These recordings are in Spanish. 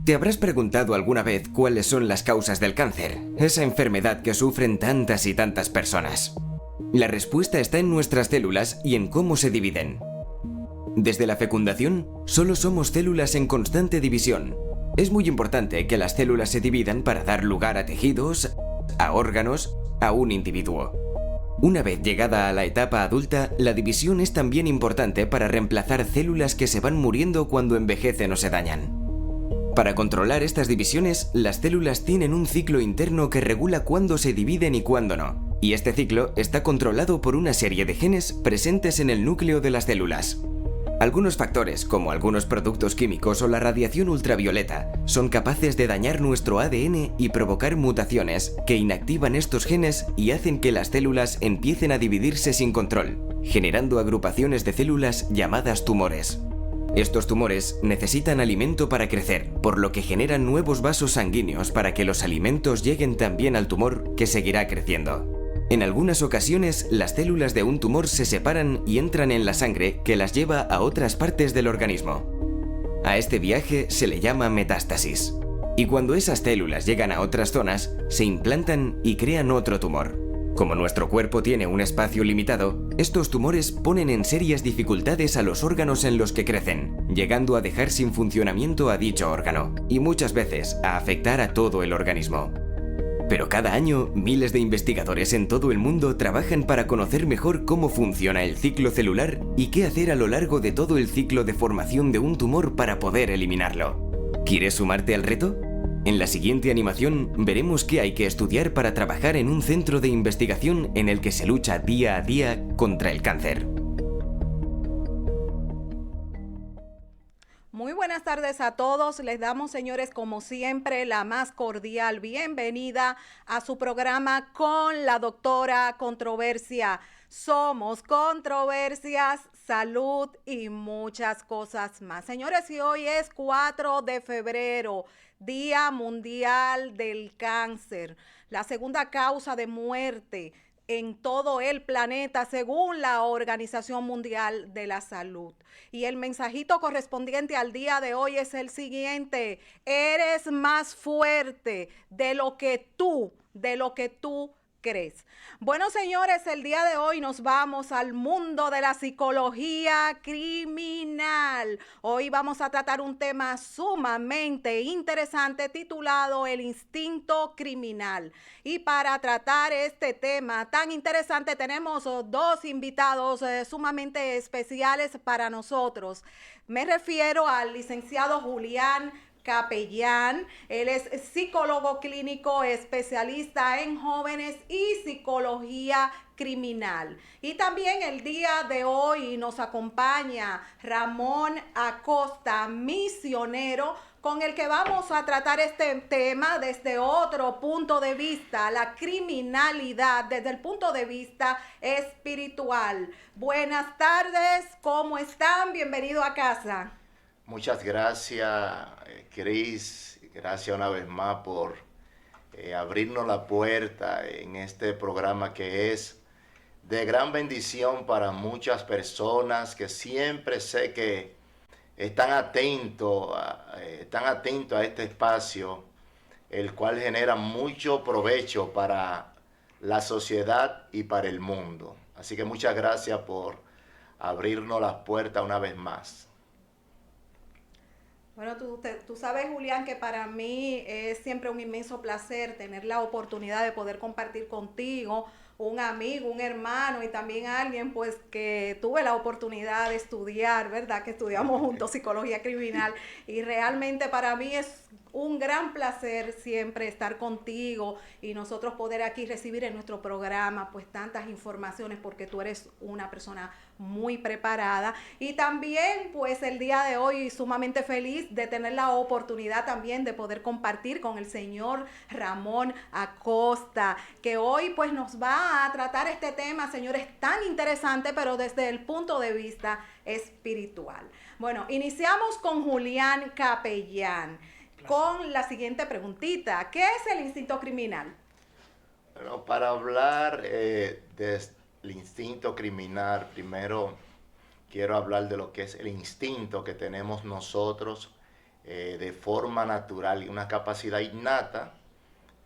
Te habrás preguntado alguna vez cuáles son las causas del cáncer, esa enfermedad que sufren tantas y tantas personas. La respuesta está en nuestras células y en cómo se dividen. Desde la fecundación, solo somos células en constante división. Es muy importante que las células se dividan para dar lugar a tejidos, a órganos, a un individuo. Una vez llegada a la etapa adulta, la división es también importante para reemplazar células que se van muriendo cuando envejecen o se dañan. Para controlar estas divisiones, las células tienen un ciclo interno que regula cuándo se dividen y cuándo no, y este ciclo está controlado por una serie de genes presentes en el núcleo de las células. Algunos factores, como algunos productos químicos o la radiación ultravioleta, son capaces de dañar nuestro ADN y provocar mutaciones que inactivan estos genes y hacen que las células empiecen a dividirse sin control, generando agrupaciones de células llamadas tumores. Estos tumores necesitan alimento para crecer, por lo que generan nuevos vasos sanguíneos para que los alimentos lleguen también al tumor, que seguirá creciendo. En algunas ocasiones, las células de un tumor se separan y entran en la sangre que las lleva a otras partes del organismo. A este viaje se le llama metástasis. Y cuando esas células llegan a otras zonas, se implantan y crean otro tumor. Como nuestro cuerpo tiene un espacio limitado, estos tumores ponen en serias dificultades a los órganos en los que crecen, llegando a dejar sin funcionamiento a dicho órgano, y muchas veces a afectar a todo el organismo. Pero cada año, miles de investigadores en todo el mundo trabajan para conocer mejor cómo funciona el ciclo celular y qué hacer a lo largo de todo el ciclo de formación de un tumor para poder eliminarlo. ¿Quieres sumarte al reto? En la siguiente animación veremos qué hay que estudiar para trabajar en un centro de investigación en el que se lucha día a día contra el cáncer. Muy buenas tardes a todos. Les damos, señores, como siempre, la más cordial bienvenida a su programa con la doctora Controversia. Somos controversias, salud y muchas cosas más. Señores, y hoy es 4 de febrero, Día Mundial del Cáncer, la segunda causa de muerte en todo el planeta según la Organización Mundial de la Salud. Y el mensajito correspondiente al día de hoy es el siguiente: eres más fuerte de lo que tú crees. Bueno, señores, el día de hoy nos vamos al mundo de la psicología criminal. Hoy vamos a tratar un tema sumamente interesante titulado El instinto criminal. Y para tratar este tema tan interesante tenemos dos invitados sumamente especiales para nosotros. Me refiero al licenciado Julián Capellán. Él es psicólogo clínico, especialista en jóvenes y psicología criminal. Y también el día de hoy nos acompaña Ramón Acosta, misionero, con el que vamos a tratar este tema desde otro punto de vista, la criminalidad desde el punto de vista espiritual. Buenas tardes, ¿cómo están? Bienvenido a casa. Muchas gracias, Cris. Gracias una vez más por abrirnos la puerta en este programa que es de gran bendición para muchas personas que siempre sé que están atentos a este espacio, el cual genera mucho provecho para la sociedad y para el mundo. Así que muchas gracias por abrirnos las puertas una vez más. Bueno, tú sabes, Julián, que para mí es siempre un inmenso placer tener la oportunidad de poder compartir contigo, un amigo, un hermano y también alguien pues que tuve la oportunidad de estudiar, ¿verdad? Que estudiamos juntos psicología criminal y realmente para mí es un gran placer siempre estar contigo y nosotros poder aquí recibir en nuestro programa pues tantas informaciones porque tú eres una persona muy preparada y también pues el día de hoy sumamente feliz de tener la oportunidad también de poder compartir con el señor Ramón Acosta, que hoy pues nos va a tratar este tema, señores, tan interesante pero desde el punto de vista espiritual. Bueno, iniciamos con Julián Capellán con la siguiente preguntita: ¿qué es el instinto criminal? Bueno, para hablar del instinto criminal, primero quiero hablar de lo que es el instinto que tenemos nosotros de forma natural y una capacidad innata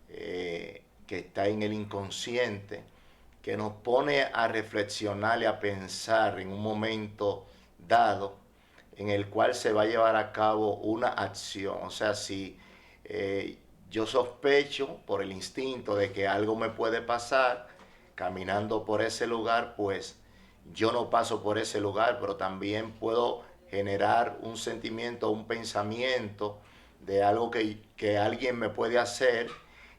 que está en el inconsciente, que nos pone a reflexionar y a pensar en un momento dado en el cual se va a llevar a cabo una acción. O sea, si yo sospecho por el instinto de que algo me puede pasar caminando por ese lugar, pues yo no paso por ese lugar, pero también puedo generar un sentimiento, un pensamiento de algo que alguien me puede hacer,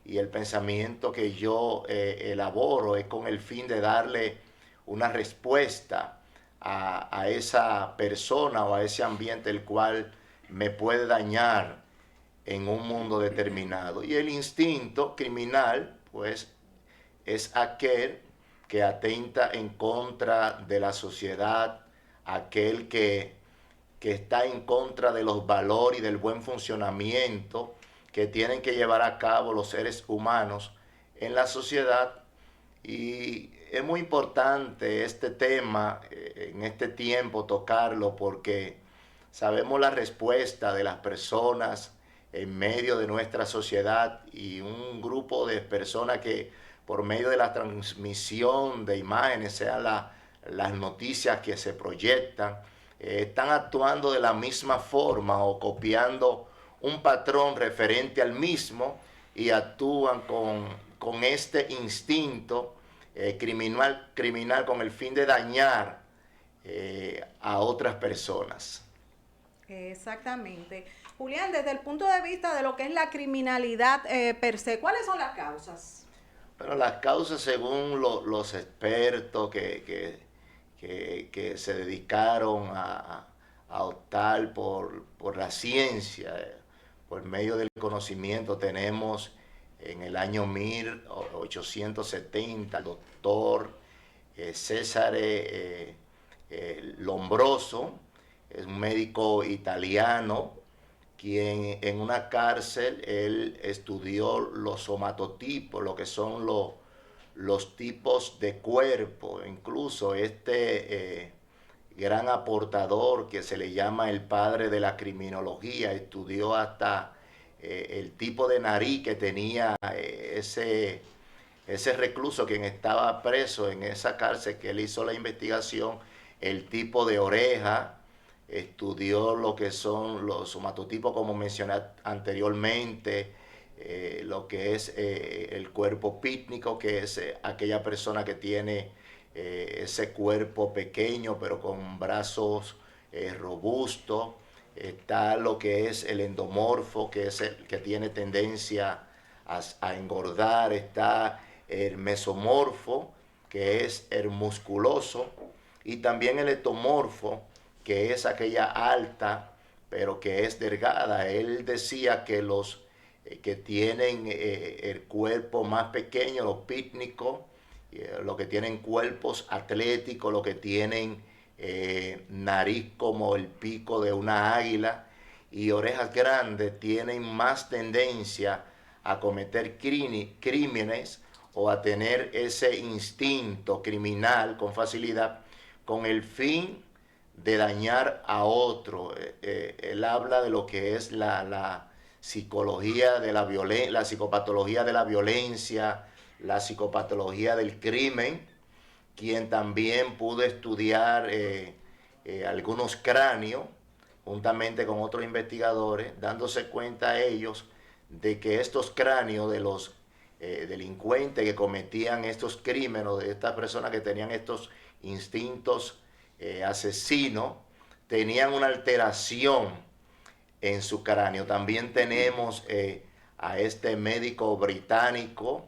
y el pensamiento que yo elaboro es con el fin de darle una respuesta a esa persona o a ese ambiente el cual me puede dañar en un mundo determinado. Y el instinto criminal, pues, es aquel que atenta en contra de la sociedad, aquel que está en contra de los valores y del buen funcionamiento que tienen que llevar a cabo los seres humanos en la sociedad. Y es muy importante este tema en este tiempo tocarlo, porque sabemos la respuesta de las personas en medio de nuestra sociedad, y un grupo de personas que por medio de la transmisión de imágenes, sean las noticias que se proyectan, están actuando de la misma forma o copiando un patrón referente al mismo, y actúan con este instinto criminal con el fin de dañar a otras personas. Exactamente. Julián, desde el punto de vista de lo que es la criminalidad per se, ¿cuáles son las causas? Pero las causas, según los expertos que se dedicaron a optar por la ciencia, por medio del conocimiento, tenemos en el año 1870 al doctor Cesare Lombroso, es un médico italiano, quien en una cárcel él estudió los somatotipos, lo que son los tipos de cuerpo. Incluso gran aportador que se le llama el padre de la criminología estudió hasta el tipo de nariz que tenía ese recluso quien estaba preso en esa cárcel, que él hizo la investigación, el tipo de oreja, estudió lo que son los somatotipos, como mencioné anteriormente, lo que es el cuerpo pítnico, que es aquella persona que tiene ese cuerpo pequeño pero con brazos robustos. Está lo que es el endomorfo, que es el que tiene tendencia a engordar. Está el mesomorfo, que es el musculoso, y también el ectomorfo, que es aquella alta pero que es delgada. Él decía que los que tienen el cuerpo más pequeño, los pítnicos, los que tienen cuerpos atléticos, los que tienen nariz como el pico de una águila y orejas grandes, tienen más tendencia a cometer crímenes o a tener ese instinto criminal con facilidad, con el fin de dañar a otro. Él habla de lo que es la psicología de la violencia, la psicopatología de la violencia, la psicopatología del crimen, quien también pudo estudiar algunos cráneos juntamente con otros investigadores, dándose cuenta ellos de que estos cráneos de los delincuentes que cometían estos crímenes, de estas personas que tenían estos instintos asesinos, tenían una alteración en su cráneo. También tenemos a este médico británico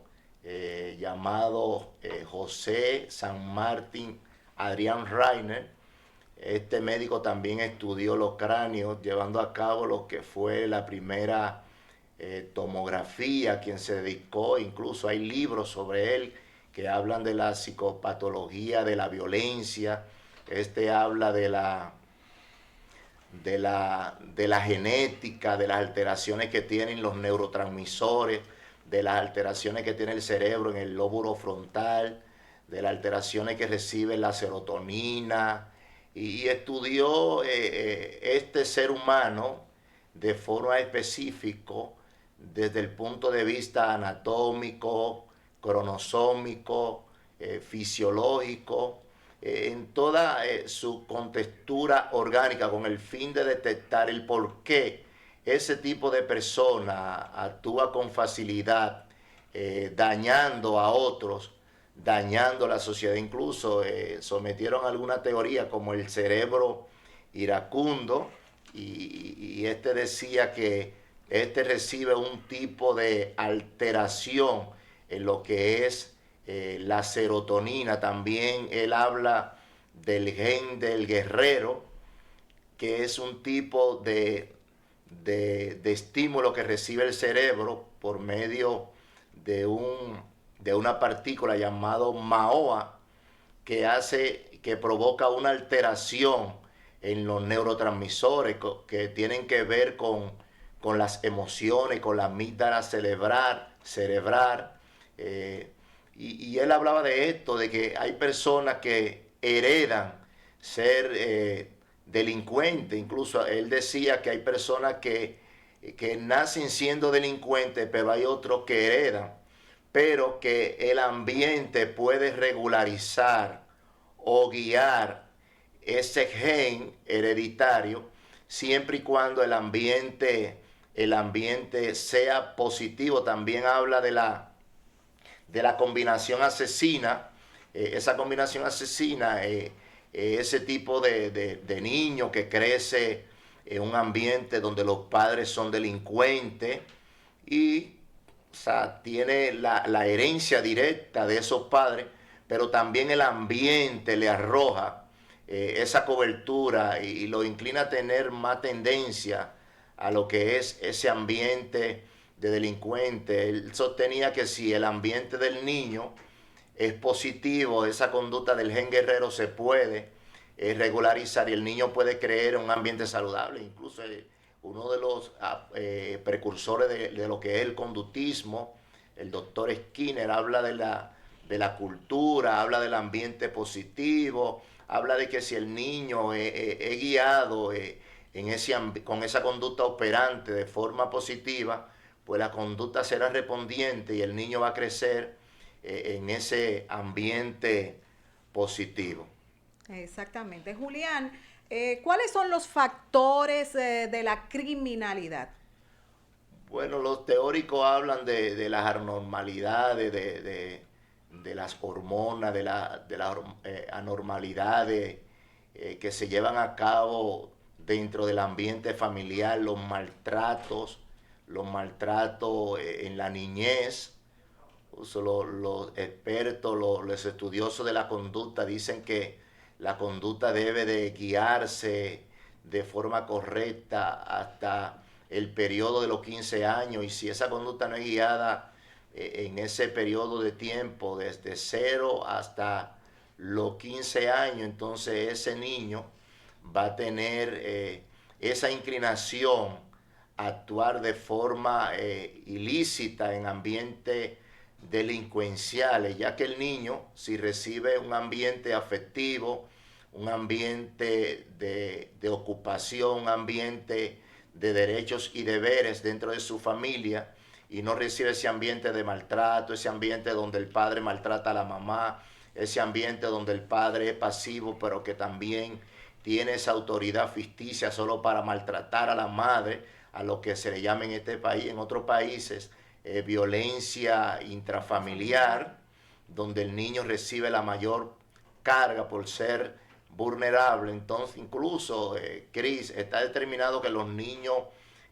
llamado José San Martín Adrián Rainer. Este médico también estudió los cráneos, llevando a cabo lo que fue la primera tomografía, quien se dedicó, incluso hay libros sobre él que hablan de la psicopatología de la violencia. Habla de la genética, de las alteraciones que tienen los neurotransmisores, de las alteraciones que tiene el cerebro en el lóbulo frontal, de las alteraciones que recibe la serotonina, y estudió este ser humano de forma específica desde el punto de vista anatómico, cronosómico, fisiológico, en toda su contextura orgánica, con el fin de detectar el por qué ese tipo de persona actúa con facilidad, dañando a otros, dañando a la sociedad. Incluso sometieron alguna teoría como el cerebro iracundo, y este decía que este recibe un tipo de alteración en lo que es la serotonina. También él habla del gen del guerrero, que es un tipo de estímulo que recibe el cerebro por medio de una partícula llamado MAOA, que provoca una alteración en los neurotransmisores que tienen que ver con las emociones, con la amígdala cerebral. Y él hablaba de esto, de que hay personas que heredan ser delincuentes. Incluso él decía que hay personas que nacen siendo delincuentes, pero hay otros que heredan, pero que el ambiente puede regularizar o guiar ese gen hereditario siempre y cuando el ambiente sea positivo. También habla de la combinación asesina. Esa combinación asesina, ese tipo de niño que crece en un ambiente donde los padres son delincuentes y, o sea, tiene la herencia directa de esos padres, pero también el ambiente le arroja esa cobertura y lo inclina a tener más tendencia a lo que es ese ambiente de delincuente. Él sostenía que si el ambiente del niño es positivo, esa conducta del gen guerrero se puede regularizar y el niño puede creer en un ambiente saludable. Incluso uno de los precursores de lo que es el conductismo, el doctor Skinner, habla de la cultura, habla del ambiente positivo, habla de que si el niño es guiado con esa conducta operante de forma positiva, pues la conducta será respondiente y el niño va a crecer en ese ambiente positivo. Exactamente. Julián, ¿cuáles son los factores de la criminalidad? Bueno, los teóricos hablan de las anormalidades, de las hormonas, de las anormalidades que se llevan a cabo dentro del ambiente familiar, los maltratos en la niñez. Los expertos, los estudiosos de la conducta dicen que la conducta debe de guiarse de forma correcta hasta el periodo de los 15 años, y si esa conducta no es guiada en ese periodo de tiempo, desde 0 hasta los 15 años, entonces ese niño va a tener esa inclinación a actuar de forma ilícita en ambientes delincuenciales, ya que el niño, si recibe un ambiente afectivo, un ambiente de ocupación, un ambiente de derechos y deberes dentro de su familia, y no recibe ese ambiente de maltrato, ese ambiente donde el padre maltrata a la mamá, ese ambiente donde el padre es pasivo, pero que también tiene esa autoridad ficticia solo para maltratar a la madre, a lo que se le llama en este país, en otros países, violencia intrafamiliar, donde el niño recibe la mayor carga por ser vulnerable. Entonces, incluso, Cris, está determinado que los niños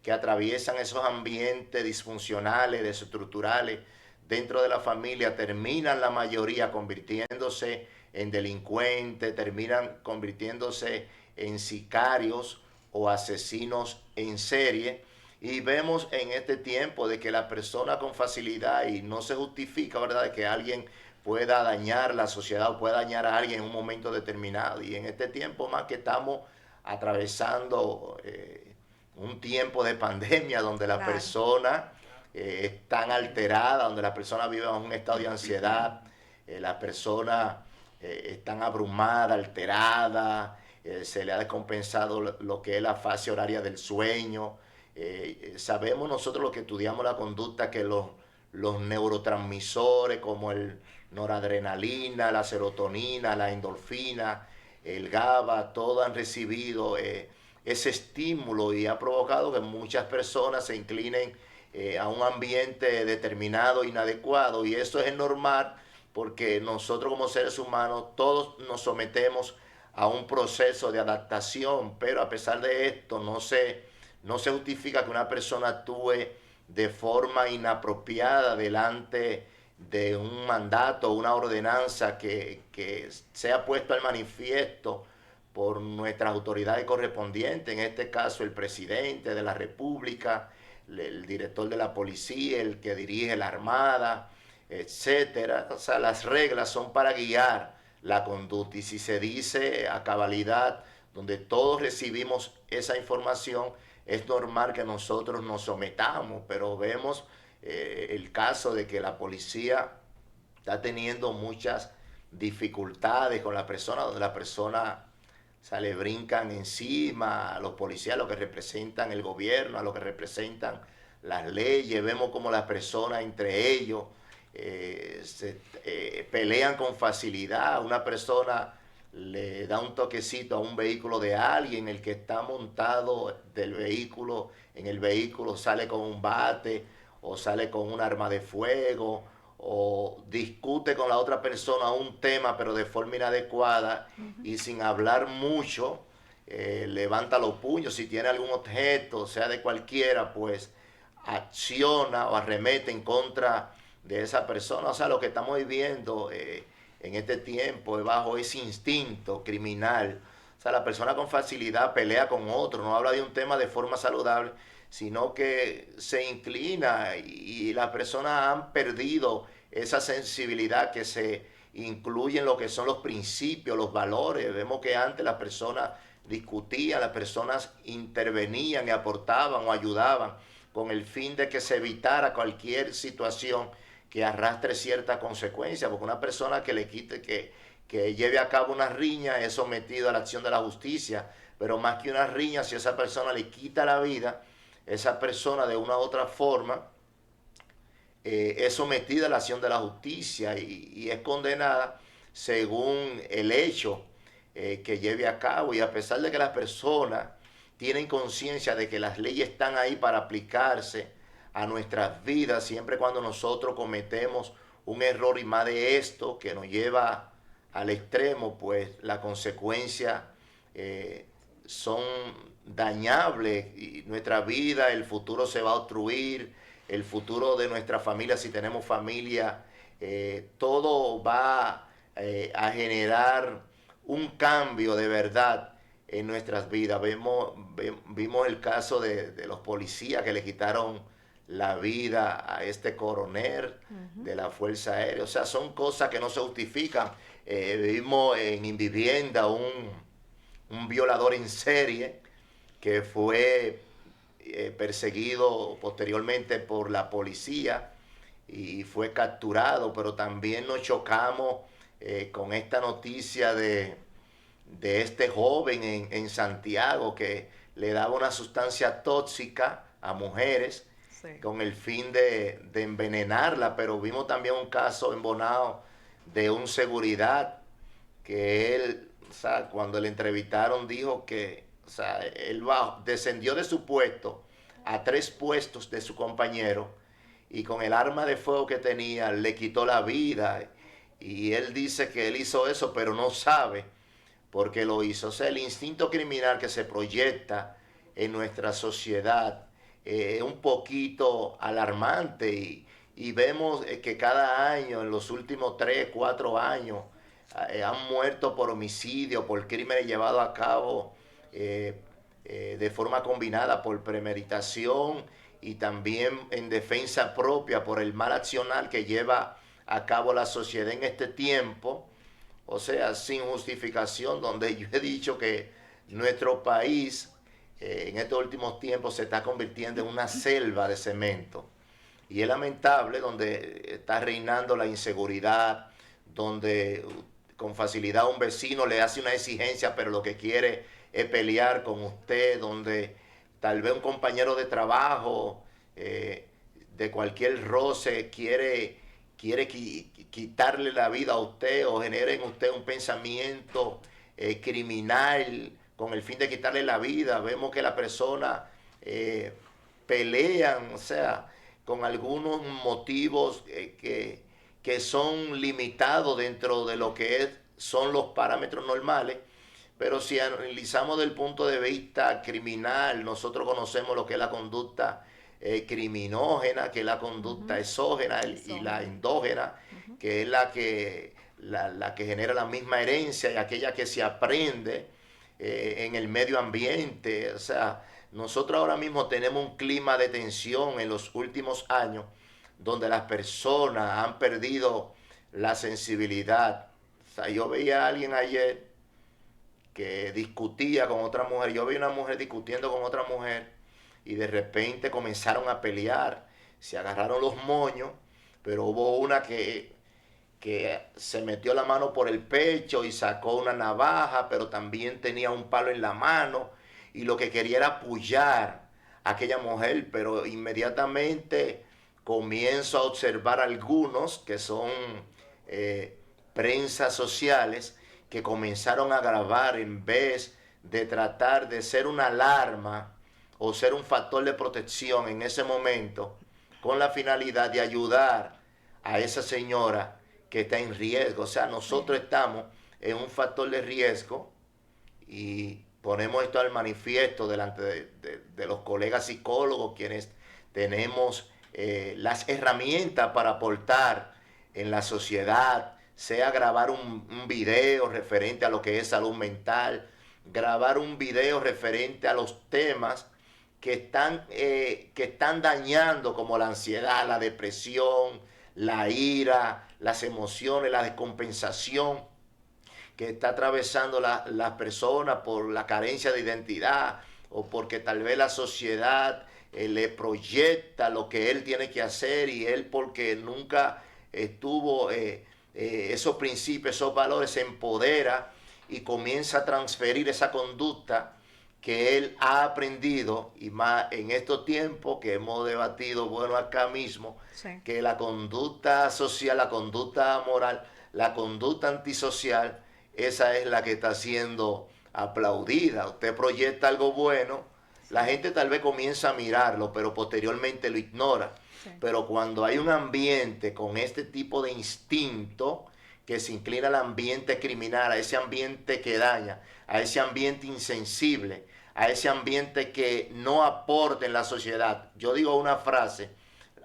que atraviesan esos ambientes disfuncionales, desestructurales dentro de la familia, terminan la mayoría convirtiéndose en delincuentes, terminan convirtiéndose en sicarios o asesinos en serie. Y vemos en este tiempo de que la persona con facilidad, y no se justifica, ¿verdad?, de que alguien pueda dañar la sociedad o pueda dañar a alguien en un momento determinado. Y en este tiempo más que estamos atravesando un tiempo de pandemia donde las personas están alteradas, donde las personas viven en un estado de ansiedad, las personas están abrumadas, alteradas, se le ha descompensado lo que es la fase horaria del sueño, Sabemos nosotros los que estudiamos la conducta que los neurotransmisores como el noradrenalina, la serotonina, la endorfina, el GABA, todos han recibido ese estímulo y ha provocado que muchas personas se inclinen a un ambiente determinado, inadecuado, y eso es normal porque nosotros como seres humanos todos nos sometemos a un proceso de adaptación, pero a pesar de esto no se justifica que una persona actúe de forma inapropiada delante de un mandato, una ordenanza que sea puesto al manifiesto por nuestras autoridades correspondientes, en este caso el presidente de la República, el director de la policía, el que dirige la Armada, etcétera. O sea, las reglas son para guiar la conducta, y si se dice a cabalidad, donde todos recibimos esa información, es normal que nosotros nos sometamos, pero vemos el caso de que la policía está teniendo muchas dificultades con la persona, donde la persona, o sea, le brincan encima a los policías, a los que representan el gobierno, a los que representan las leyes. Vemos como las personas entre ellos pelean con facilidad. Una persona le da un toquecito a un vehículo de alguien, el que está montado del vehículo, en el vehículo sale con un bate o sale con un arma de fuego o discute con la otra persona un tema pero de forma inadecuada y sin hablar mucho, levanta los puños. Si tiene algún objeto, sea de cualquiera, pues acciona o arremete en contra de esa persona. O sea, lo que estamos viviendo en este tiempo es bajo ese instinto criminal. O sea, la persona con facilidad pelea con otro, no habla de un tema de forma saludable, sino que se inclina, y las personas han perdido esa sensibilidad que se incluye en lo que son los principios, los valores. Vemos que antes las personas discutían, las personas intervenían y aportaban o ayudaban con el fin de que se evitara cualquier situación que arrastre cierta consecuencia, porque una persona que le quite, que lleve a cabo una riña es sometido a la acción de la justicia, pero más que una riña, si esa persona le quita la vida, esa persona de una u otra forma es sometida a la acción de la justicia y es condenada según el hecho que lleve a cabo. Y a pesar de que las personas tienen conciencia de que las leyes están ahí para aplicarse a nuestras vidas, siempre cuando nosotros cometemos un error, y más de esto que nos lleva al extremo, pues la consecuencia son dañables, y nuestra vida, el futuro se va a obstruir, el futuro de nuestra familia, si tenemos familia, todo va a generar un cambio de verdad en nuestras vidas. Vimos el caso de los policías que le quitaron la vida a este coronel de la Fuerza Aérea. O sea, son cosas que no se justifican. Vimos en Invivienda un violador en serie que fue perseguido posteriormente por la policía y fue capturado, pero también nos chocamos con esta noticia de este joven en Santiago que le daba una sustancia tóxica a mujeres, sí, con el fin de envenenarla. Pero vimos también un caso en Bonao de un seguridad que él, o sea, cuando le entrevistaron dijo que, o sea, él descendió de su puesto a 3 puestos de su compañero y con el arma de fuego que tenía le quitó la vida. Y él dice que él hizo eso, pero no sabe por qué lo hizo. O sea, el instinto criminal que se proyecta en nuestra sociedad es un poquito alarmante, y vemos que cada año, en los últimos 3, 4 años, han muerto por homicidio, por crímenes llevados a cabo de forma combinada, por premeditación y también en defensa propia, por el mal accionar que lleva a cabo la sociedad en este tiempo. O sea, sin justificación, donde yo he dicho que nuestro país en estos últimos tiempos se está convirtiendo en una selva de cemento. Y es lamentable, donde está reinando la inseguridad, donde con facilidad un vecino le hace una exigencia, pero lo que quiere es pelear con usted, donde tal vez un compañero de trabajo, de cualquier roce, quiere quitarle la vida a usted o genere en usted un pensamiento criminal con el fin de quitarle la vida. Vemos que las personas pelean, o sea, con algunos motivos que son limitados dentro de lo que son los parámetros normales. Pero si analizamos desde el punto de vista criminal, nosotros conocemos lo que es la conducta criminógena, que es la conducta exógena y la endógena, que es la que genera la misma herencia y aquella que se aprende en el medio ambiente. O sea, nosotros ahora mismo tenemos un clima de tensión en los últimos años donde las personas han perdido la sensibilidad. O sea, yo veía a alguien ayer que discutía con otra mujer. Yo vi una mujer discutiendo con otra mujer y de repente comenzaron a pelear. Se agarraron los moños, pero hubo una que se metió la mano por el pecho y sacó una navaja, pero también tenía un palo en la mano y lo que quería era apoyar a aquella mujer, pero inmediatamente comienzo a observar algunos que son prensas sociales que comenzaron a grabar en vez de tratar de ser una alarma o ser un factor de protección en ese momento con la finalidad de ayudar a esa señora que está en riesgo. O sea, nosotros estamos en un factor de riesgo y ponemos esto al manifiesto delante de los colegas psicólogos, quienes tenemos las herramientas para aportar en la sociedad, sea grabar un video referente a lo que es salud mental, grabar un video referente a los temas que están dañando, como la ansiedad, la depresión, la ira, las emociones, la descompensación que está atravesando las personas por la carencia de identidad o porque tal vez la sociedad le proyecta lo que él tiene que hacer y él, porque nunca estuvo esos principios, esos valores, se empodera y comienza a transferir esa conducta que él ha aprendido, y más en estos tiempos que hemos debatido, bueno, acá mismo, sí, que la conducta social, la conducta moral, la conducta antisocial, esa es la que está siendo aplaudida. Usted proyecta algo bueno, sí, la gente tal vez comienza a mirarlo, pero posteriormente lo ignora. Sí. Pero cuando hay un ambiente con este tipo de instinto que se inclina al ambiente criminal, a ese ambiente que daña, a ese ambiente insensible, a ese ambiente que no aporta en la sociedad. Yo digo una frase: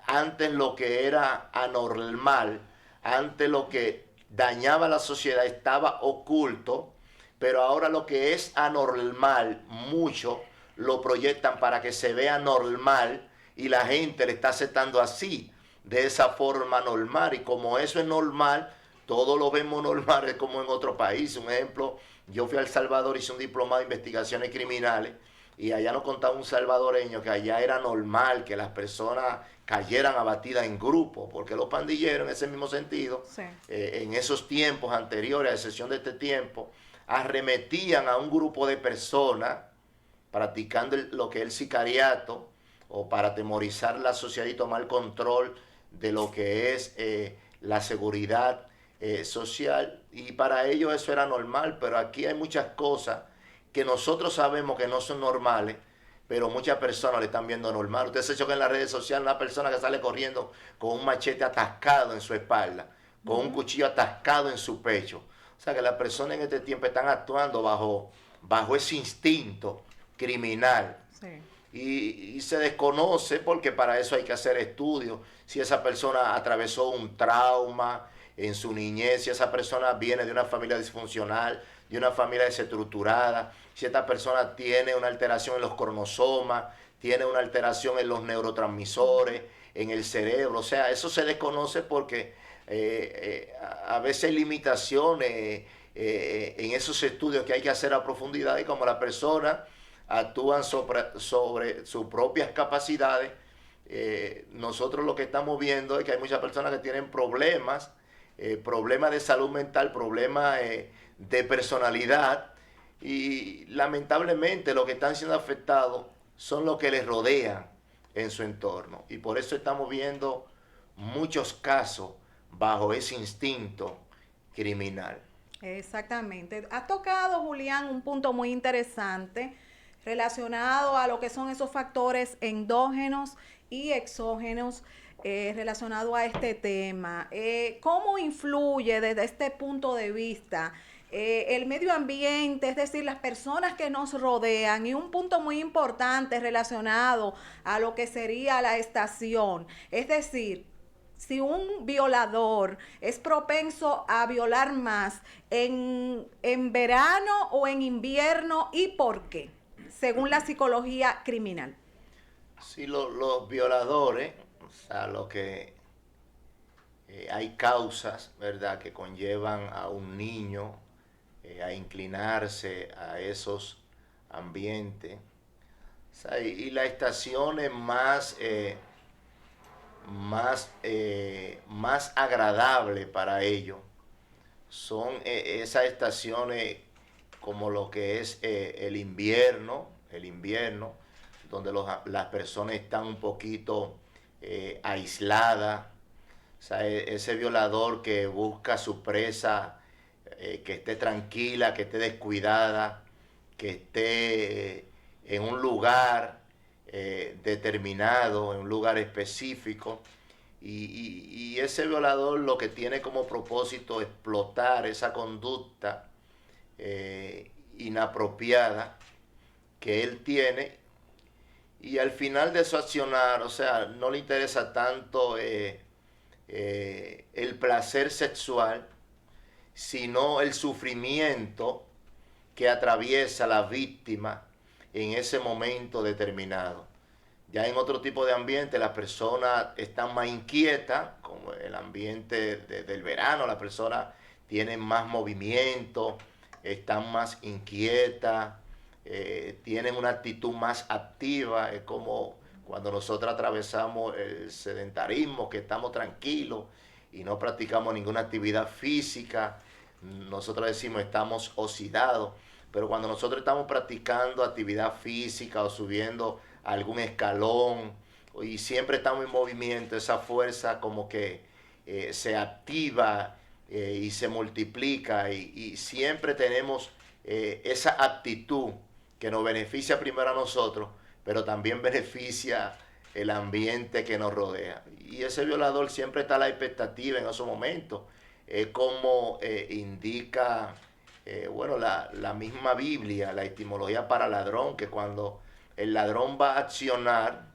antes lo que era anormal, antes lo que dañaba a la sociedad estaba oculto, pero ahora lo que es anormal, mucho lo proyectan para que se vea normal y la gente le está aceptando así, de esa forma normal, y como eso es normal, todo lo vemos normal, es como en otro país. Un ejemplo, yo fui a El Salvador, hice un diplomado de investigaciones criminales y allá nos contaba un salvadoreño que allá era normal que las personas cayeran abatidas en grupo, porque los pandilleros en ese mismo sentido, sí, en esos tiempos anteriores, a excepción de este tiempo, arremetían a un grupo de personas practicando lo que es el sicariato o para atemorizar la sociedad y tomar control de lo que es la seguridad social, y para ellos eso era normal. Pero aquí hay muchas cosas que nosotros sabemos que no son normales, pero muchas personas le están viendo normal. Usted se ha hecho que en las redes sociales una persona que sale corriendo con un machete atascado en su espalda, con un cuchillo atascado en su pecho. O sea que las personas en este tiempo están actuando bajo ese instinto criminal. Sí. Y se desconoce, porque para eso hay que hacer estudios, si esa persona atravesó un trauma en su niñez, si esa persona viene de una familia disfuncional, de una familia desestructurada, si esta persona tiene una alteración en los cromosomas, tiene una alteración en los neurotransmisores, en el cerebro. O sea, eso se desconoce porque a veces hay limitaciones en esos estudios que hay que hacer a profundidad, y como la persona actúan sobre sus propias capacidades, nosotros lo que estamos viendo es que hay muchas personas que tienen problemas de salud mental, problemas de personalidad, y lamentablemente los que están siendo afectados son los que les rodean en su entorno. Y por eso estamos viendo muchos casos bajo ese instinto criminal. Exactamente. Ha tocado, Julián, un punto muy interesante relacionado a lo que son esos factores endógenos y exógenos relacionado a este tema. ¿Cómo influye desde este punto de vista el medio ambiente, es decir, las personas que nos rodean? Y un punto muy importante relacionado a lo que sería la estación, es decir, si un violador es propenso a violar más en verano o en invierno, y por qué, según la psicología criminal. Sí, los violadores, o sea, lo que hay causas, ¿verdad?, que conllevan a un niño a inclinarse a esos ambientes. O sea, y las estaciones más agradables para ellos son esas estaciones como lo que es el invierno, donde las personas están un poquito aisladas. O sea, ese violador que busca a su presa que esté tranquila, que esté descuidada, que esté en un lugar determinado, en un lugar específico. Y ese violador lo que tiene como propósito explotar esa conducta inapropiada que él tiene, y al final de su accionar, o sea, no le interesa tanto el placer sexual, sino el sufrimiento que atraviesa la víctima en ese momento determinado. Ya en otro tipo de ambiente las personas están más inquietas, como el ambiente del verano, las personas tienen más movimiento, están más inquietas, tienen una actitud más activa. Es como cuando nosotros atravesamos el sedentarismo, que estamos tranquilos y no practicamos ninguna actividad física. Nosotros decimos estamos oxidados, pero cuando nosotros estamos practicando actividad física o subiendo algún escalón y siempre estamos en movimiento, esa fuerza como que se activa y se multiplica, y siempre tenemos esa actitud que nos beneficia primero a nosotros, pero también beneficia el ambiente que nos rodea. Y ese violador siempre está a la expectativa en esos momentos, como indica bueno, la misma Biblia, la etimología para ladrón, que cuando el ladrón va a accionar,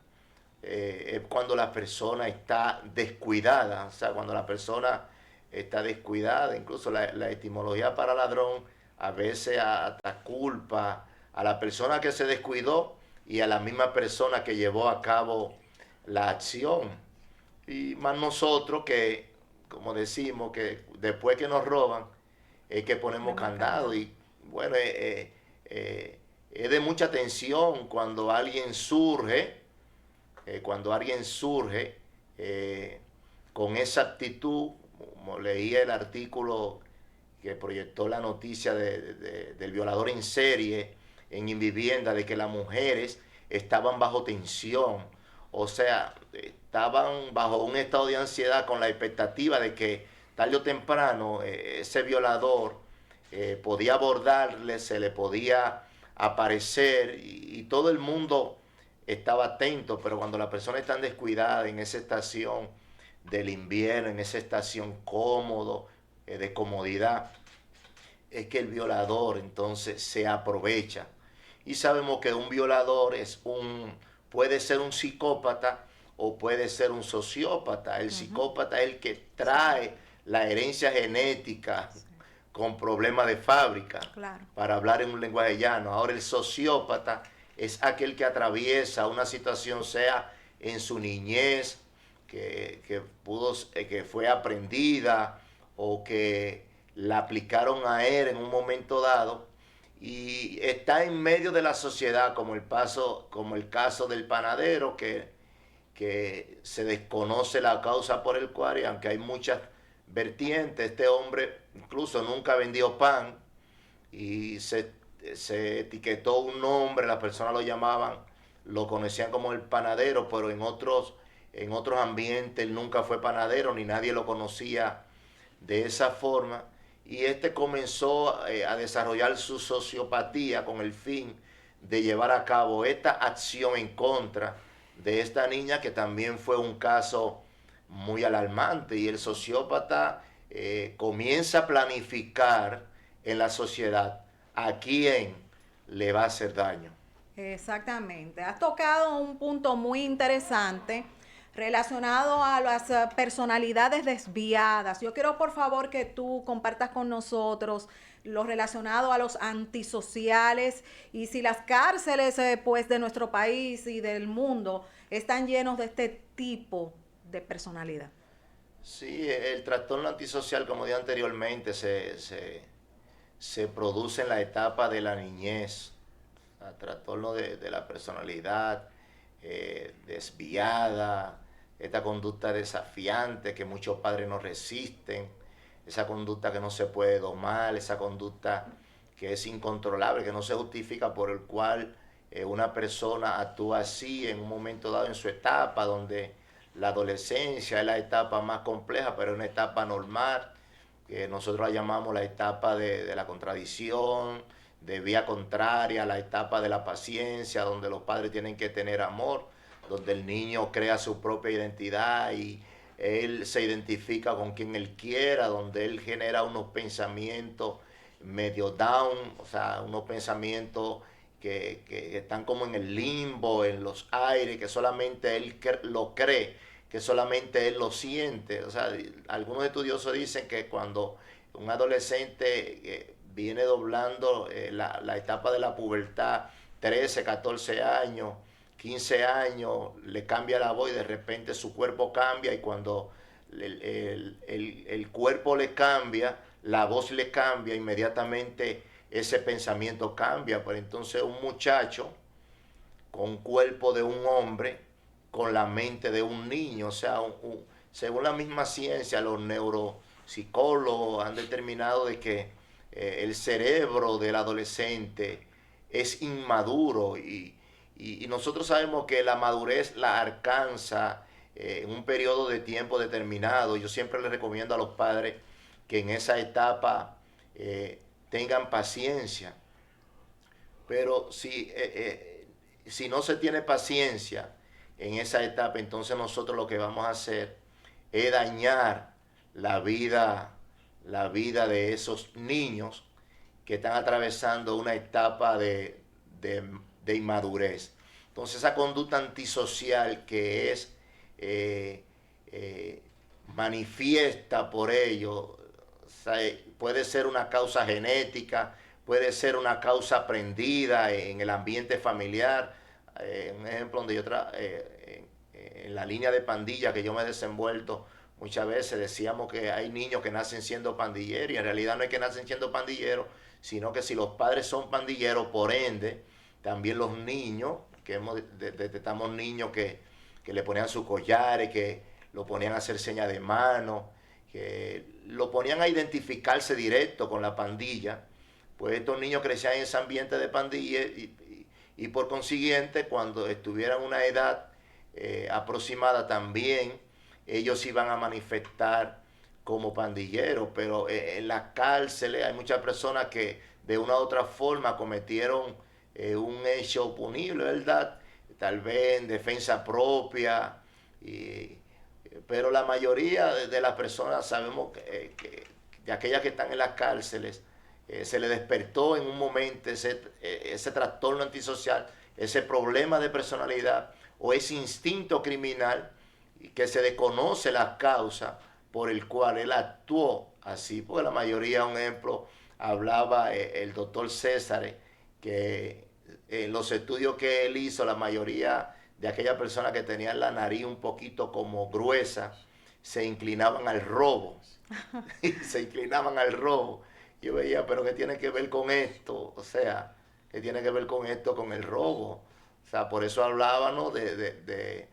es cuando la persona está descuidada. O sea, cuando la persona está descuidada, incluso la etimología para ladrón a veces hasta culpa a la persona que se descuidó y a la misma persona que llevó a cabo la acción. Y más nosotros que, como decimos, que después que nos roban, es que ponemos candado. Y bueno, es de mucha tensión cuando alguien surge, con esa actitud, como leía el artículo que proyectó la noticia del violador en serie en Invivienda, de que las mujeres estaban bajo tensión, o sea, estaban bajo un estado de ansiedad con la expectativa de que tarde o temprano ese violador podía abordarle, se le podía aparecer, y todo el mundo estaba atento. Pero cuando la persona está descuidada en esa estación del invierno, en esa estación cómodo, de comodidad, es que el violador entonces se aprovecha. Y sabemos que un violador puede ser un psicópata o puede ser un sociópata. El psicópata es el que trae la herencia genética con problemas de fábrica, claro, para hablar en un lenguaje llano. Ahora el sociópata es aquel que atraviesa una situación, sea en su niñez, que fue aprendida o que la aplicaron a él en un momento dado, y está en medio de la sociedad, como el caso del panadero, que se desconoce la causa por el cual, y aunque hay muchas vertientes, este hombre incluso nunca vendió pan y se etiquetó un nombre, las personas lo lo conocían como el panadero, pero en otros ambientes él nunca fue panadero, ni nadie lo conocía de esa forma. Y este comenzó a desarrollar su sociopatía con el fin de llevar a cabo esta acción en contra de esta niña, que también fue un caso muy alarmante. Y el sociópata comienza a planificar en la sociedad a quién le va a hacer daño. Exactamente. Has tocado un punto muy interesante relacionado a las personalidades desviadas. Yo quiero por favor que tú compartas con nosotros lo relacionado a los antisociales y si las cárceles pues de nuestro país y del mundo están llenos de este tipo de personalidad. Sí, el trastorno antisocial, como dije anteriormente, se produce en la etapa de la niñez. El trastorno de la personalidad desviada, esta conducta desafiante que muchos padres no resisten, esa conducta que no se puede domar, esa conducta que es incontrolable, que no se justifica, por el cual una persona actúa así en un momento dado en su etapa, donde la adolescencia es la etapa más compleja, pero es una etapa normal, que nosotros la llamamos la etapa de la contradicción, de vía contraria, la etapa de la paciencia, donde los padres tienen que tener amor, donde el niño crea su propia identidad y él se identifica con quien él quiera, donde él genera unos pensamientos medio down, o sea, unos pensamientos que están como en el limbo, en los aires, que solamente él lo cree, que solamente él lo siente. O sea, algunos estudiosos dicen que cuando un adolescente viene doblando la etapa de la pubertad, 13, 14 años, 15 años, le cambia la voz y de repente su cuerpo cambia, y cuando el cuerpo le cambia, la voz le cambia, inmediatamente ese pensamiento cambia. Pero entonces un muchacho con cuerpo de un hombre, con la mente de un niño, o sea, según la misma ciencia, los neuropsicólogos han determinado de que el cerebro del adolescente es inmaduro y nosotros sabemos que la madurez la alcanza en un periodo de tiempo determinado. Yo siempre les recomiendo a los padres que en esa etapa tengan paciencia, pero si no se tiene paciencia en esa etapa, entonces nosotros lo que vamos a hacer es dañar la vida de esos niños que están atravesando una etapa de inmadurez. Entonces esa conducta antisocial que es manifiesta por ello, o sea, puede ser una causa genética, puede ser una causa aprendida en el ambiente familiar. Un ejemplo donde en la línea de pandilla que yo me he desenvuelto, muchas veces decíamos que hay niños que nacen siendo pandilleros, y en realidad no es que nacen siendo pandilleros, sino que si los padres son pandilleros, por ende, también los niños, que detectamos niños que le ponían sus collares, que lo ponían a hacer señas de mano, que lo ponían a identificarse directo con la pandilla, pues estos niños crecían en ese ambiente de pandilla y por consiguiente, cuando estuvieran una edad aproximada, también ellos iban a manifestar como pandilleros. Pero en las cárceles hay muchas personas que de una u otra forma cometieron un hecho punible, ¿verdad? Tal vez en defensa propia, pero la mayoría de las personas sabemos que de aquellas que están en las cárceles, se le despertó en un momento ese trastorno antisocial, ese problema de personalidad o ese instinto criminal, que se desconoce las causas por el cual él actuó así. Porque la mayoría, un ejemplo, hablaba el doctor César, que en los estudios que él hizo, la mayoría de aquellas personas que tenían la nariz un poquito como gruesa, se inclinaban al robo. Se inclinaban al robo. Yo veía, pero ¿qué tiene que ver con esto? O sea, ¿qué tiene que ver con esto, con el robo? O sea, por eso hablábamos de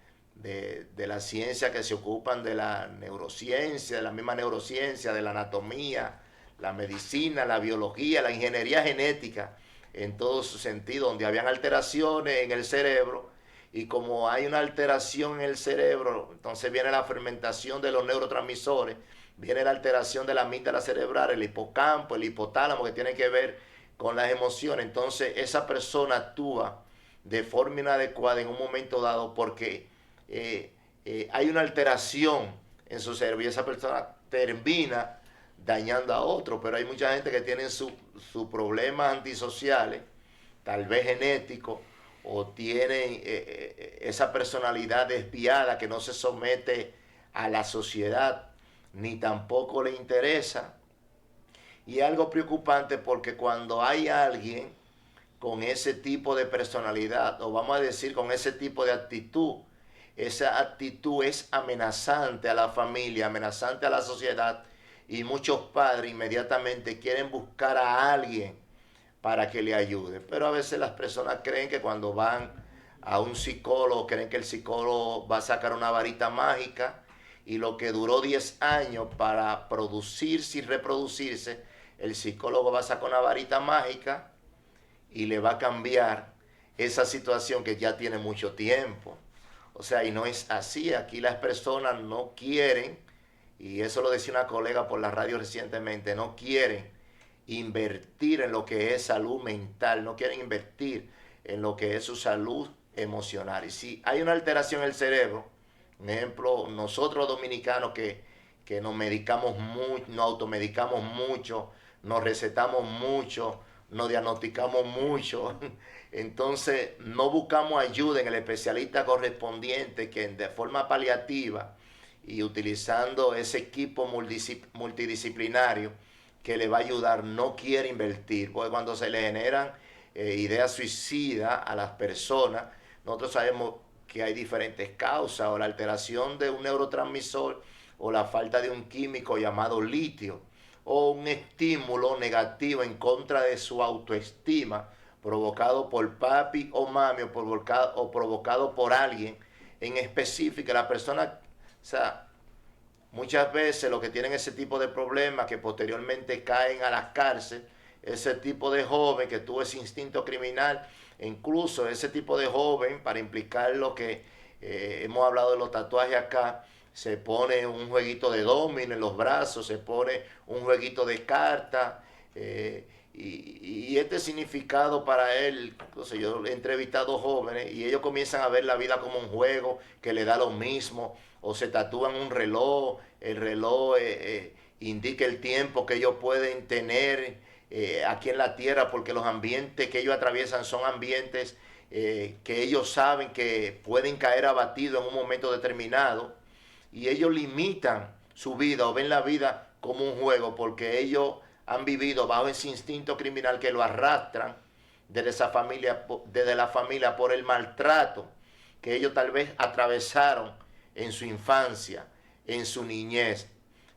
la ciencia que se ocupan de la neurociencia, de la misma neurociencia, de la anatomía, la medicina, la biología, la ingeniería genética, en todo su sentido, donde habían alteraciones en el cerebro y como hay una alteración en el cerebro, entonces viene la fermentación de los neurotransmisores, viene la alteración de la amígdala cerebral, el hipocampo, el hipotálamo, que tiene que ver con las emociones. Entonces esa persona actúa de forma inadecuada en un momento dado porque hay una alteración en su cerebro y esa persona termina dañando a otro. Pero hay mucha gente que tiene sus problemas antisociales, tal vez genéticos, o tienen esa personalidad desviada que no se somete a la sociedad ni tampoco le interesa. Y algo preocupante porque cuando hay alguien con ese tipo de personalidad, o vamos a decir con ese tipo de actitud, esa actitud es amenazante a la familia, amenazante a la sociedad, y muchos padres inmediatamente quieren buscar a alguien para que le ayude. Pero a veces las personas creen que cuando van a un psicólogo, creen que el psicólogo va a sacar una varita mágica y lo que duró 10 años para producirse y reproducirse, el psicólogo va a sacar una varita mágica y le va a cambiar esa situación que ya tiene mucho tiempo. O sea, y no es así. Aquí las personas no quieren, y eso lo decía una colega por la radio recientemente, no quieren invertir en lo que es salud mental, no quieren invertir en lo que es su salud emocional. Y si hay una alteración en el cerebro, por ejemplo, nosotros dominicanos que nos medicamos mucho, nos automedicamos mucho, nos recetamos mucho, nos diagnosticamos mucho, entonces no buscamos ayuda en el especialista correspondiente que de forma paliativa y utilizando ese equipo multidisciplinario que le va a ayudar, no quiere invertir, porque cuando se le generan ideas suicidas a las personas, nosotros sabemos que hay diferentes causas, o la alteración de un neurotransmisor, o la falta de un químico llamado litio, o un estímulo negativo en contra de su autoestima, provocado por papi o mami, o provocado por alguien en específico. La persona, o sea, muchas veces los que tienen ese tipo de problemas, que posteriormente caen a la cárcel, ese tipo de joven que tuvo ese instinto criminal, incluso ese tipo de joven, para implicar lo que hemos hablado de los tatuajes acá, se pone un jueguito de domino en los brazos, se pone un jueguito de cartas, y este significado para él, entonces yo he entrevistado jóvenes y ellos comienzan a ver la vida como un juego que le da lo mismo, o se tatúan un reloj, el reloj indica el tiempo que ellos pueden tener aquí en la tierra, porque los ambientes que ellos atraviesan son ambientes que ellos saben que pueden caer abatidos en un momento determinado, y ellos limitan su vida o ven la vida como un juego porque ellos han vivido bajo ese instinto criminal que lo arrastran desde la familia por el maltrato que ellos tal vez atravesaron en su infancia, en su niñez.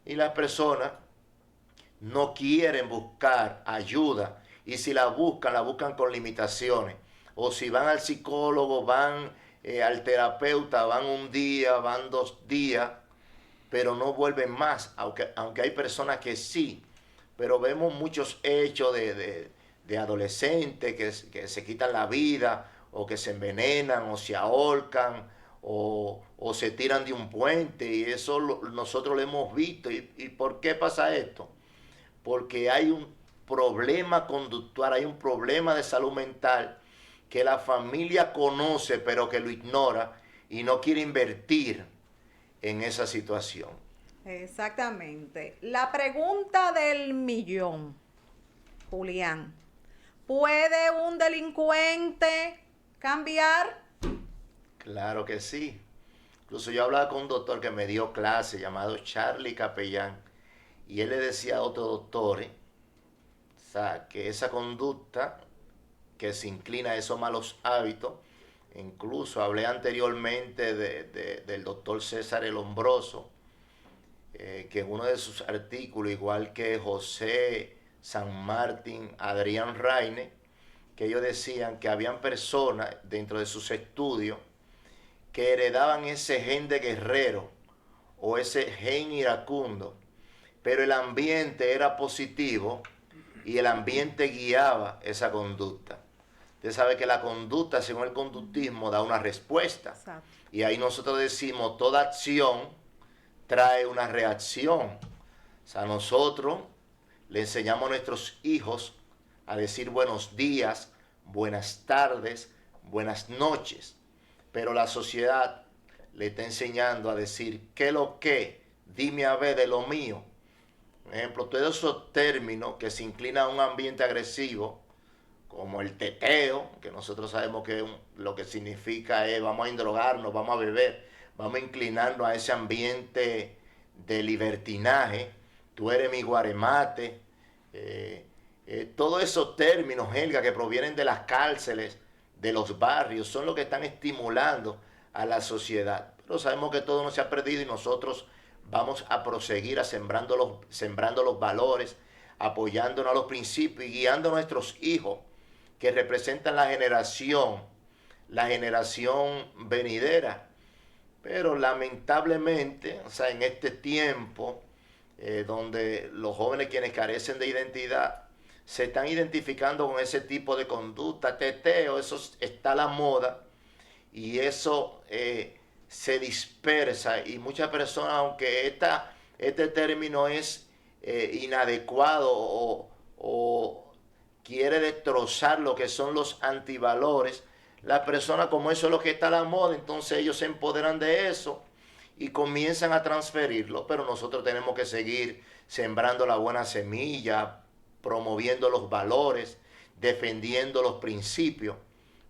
Y las personas no quieren buscar ayuda, y si la buscan con limitaciones. O si van al psicólogo, van al terapeuta, van un día, van 2 días, pero no vuelven más, aunque hay personas que sí. Pero vemos muchos hechos de adolescentes que se quitan la vida, o que se envenenan, o se ahorcan, o se tiran de un puente, y eso nosotros lo hemos visto. ¿Y por qué pasa esto? Porque hay un problema conductual, hay un problema de salud mental que la familia conoce pero que lo ignora y no quiere invertir en esa situación. Exactamente. La pregunta del millón, Julián. ¿Puede un delincuente cambiar? Claro que sí. Incluso yo hablaba con un doctor que me dio clase llamado Charlie Capellán, y él le decía a otros doctores, o sea, que esa conducta que se inclina a esos malos hábitos, incluso hablé anteriormente del doctor César El Hombroso, que en uno de sus artículos, igual que José San Martín, Adrián Raine, que ellos decían que habían personas dentro de sus estudios que heredaban ese gen de guerrero o ese gen iracundo, pero el ambiente era positivo y el ambiente guiaba esa conducta. Usted sabe que la conducta, según el conductismo, da una respuesta. Exacto. Y ahí nosotros decimos, toda acción trae una reacción. O sea, nosotros le enseñamos a nuestros hijos a decir buenos días, buenas tardes, buenas noches. Pero la sociedad le está enseñando a decir, ¿qué lo que? Dime a ver de lo mío. Por ejemplo, todos esos términos que se inclinan a un ambiente agresivo, como el teteo, que nosotros sabemos que lo que significa es vamos a endrogarnos, vamos a beber, vamos a inclinarnos a ese ambiente de libertinaje, tú eres mi guaremate, todos esos términos, Helga, que provienen de las cárceles, de los barrios, son los que están estimulando a la sociedad. Pero sabemos que todo no se ha perdido y nosotros vamos a proseguir sembrando los valores, apoyándonos a los principios y guiando a nuestros hijos que representan la generación venidera. Pero lamentablemente, o sea, en este tiempo donde los jóvenes quienes carecen de identidad se están identificando con ese tipo de conducta, teteo, eso está a la moda y eso se dispersa y muchas personas, aunque este término es inadecuado o quiere destrozar lo que son los antivalores, las personas como eso es lo que está a la moda, entonces ellos se empoderan de eso y comienzan a transferirlo, pero nosotros tenemos que seguir sembrando la buena semilla, promoviendo los valores, defendiendo los principios,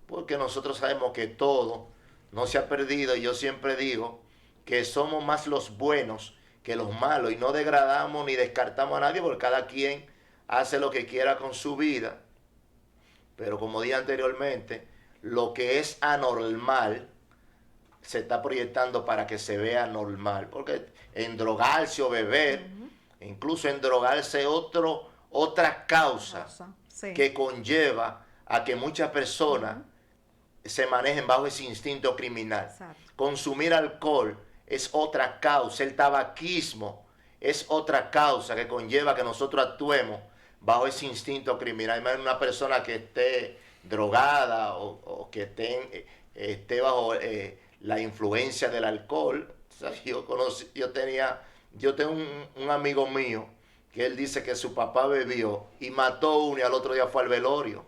porque nosotros sabemos que todo no se ha perdido y yo siempre digo que somos más los buenos que los malos y no degradamos ni descartamos a nadie porque cada quien hace lo que quiera con su vida, pero como dije anteriormente, lo que es anormal se está proyectando para que se vea normal, porque endrogarse o beber, incluso endrogarse otra causa Sí. que conlleva a que muchas personas se manejen bajo ese instinto criminal. Exacto. Consumir alcohol es otra causa, el tabaquismo es otra causa que conlleva que nosotros actuemos bajo ese instinto criminal. Imagínate una persona que esté drogada o que esté bajo la influencia del alcohol. O sea, yo tengo un amigo mío que él dice que su papá bebió y mató uno y al otro día fue al velorio.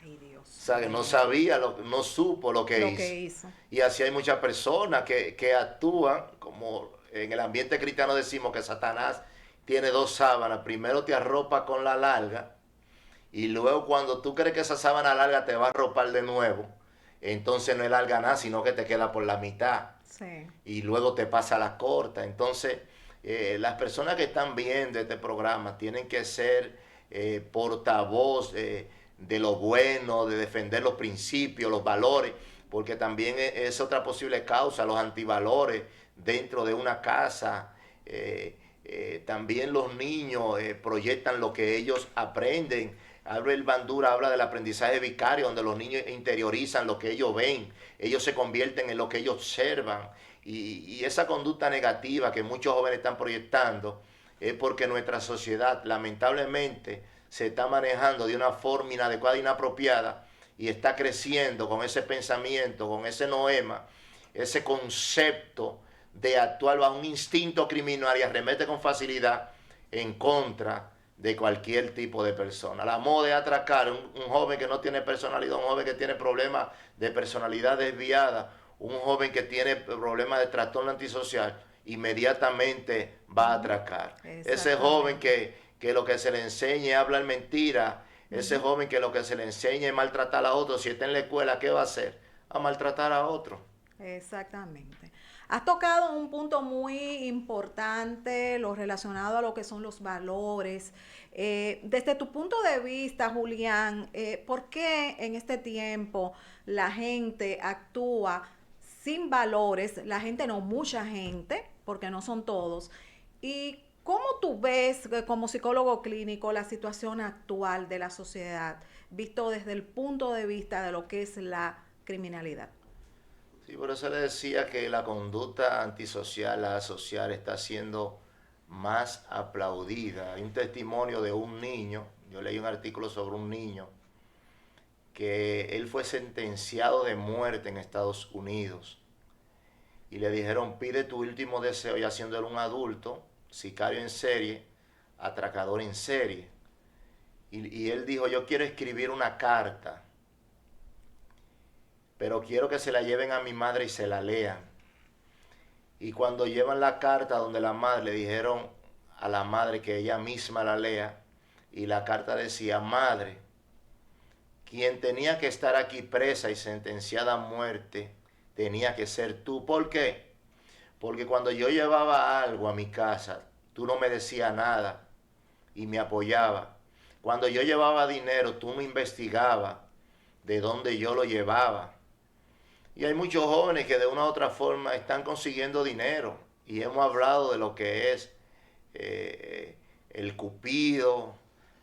Ay, Dios. O sea, que no sabía, no supo lo que hizo. Y así hay muchas personas que actúan, como en el ambiente cristiano decimos que Satanás tiene dos sábanas. Primero te arropa con la larga y luego cuando tú crees que esa sábana larga te va a arropar de nuevo, entonces no es larga nada, sino que te queda por la mitad. Sí. Y luego te pasa la corta. Entonces, las personas que están viendo este programa tienen que ser portavoz de lo bueno, de defender los principios, los valores, porque también es otra posible causa, los antivalores dentro de una casa. También los niños proyectan lo que ellos aprenden. Albert Bandura habla del aprendizaje vicario, donde los niños interiorizan lo que ellos ven, ellos se convierten en lo que ellos observan. Y esa conducta negativa que muchos jóvenes están proyectando es porque nuestra sociedad lamentablemente se está manejando de una forma inadecuada e inapropiada y está creciendo con ese pensamiento, con ese noema, ese concepto de actuar bajo un instinto criminal y arremete con facilidad en contra de cualquier tipo de persona. La moda es atracar un joven que no tiene personalidad, un joven que tiene problemas de personalidad desviada, un joven que tiene problemas de trastorno antisocial, inmediatamente va a atracar. Ese joven que lo que se le enseña es hablar mentira, ese joven que lo que se le enseña es maltratar a otro, si está en la escuela, ¿qué va a hacer? A maltratar a otro. Exactamente. Has tocado un punto muy importante, lo relacionado a lo que son los valores. Desde tu punto de vista, Julián, ¿por qué en este tiempo la gente actúa sin valores? La gente no, mucha gente, porque no son todos. ¿Y cómo tú ves, como psicólogo clínico, la situación actual de la sociedad, visto desde el punto de vista de lo que es la criminalidad? Sí, por eso le decía que la conducta antisocial, la asocial, está siendo más aplaudida. Hay un testimonio de un niño, yo leí un artículo sobre un niño que él fue sentenciado de muerte en Estados Unidos. Y le dijeron, pide tu último deseo, ya siendo él un adulto, sicario en serie, atracador en serie. Y él dijo, yo quiero escribir una carta, pero quiero que se la lleven a mi madre y se la lean. Y cuando llevan la carta donde la madre, le dijeron a la madre que ella misma la lea, y la carta decía, madre, quien tenía que estar aquí presa y sentenciada a muerte, tenía que ser tú. ¿Por qué? Porque cuando yo llevaba algo a mi casa, tú no me decías nada y me apoyaba. Cuando yo llevaba dinero, tú me investigabas de dónde yo lo llevaba. Y hay muchos jóvenes que de una u otra forma están consiguiendo dinero. Y hemos hablado de lo que es el cupido,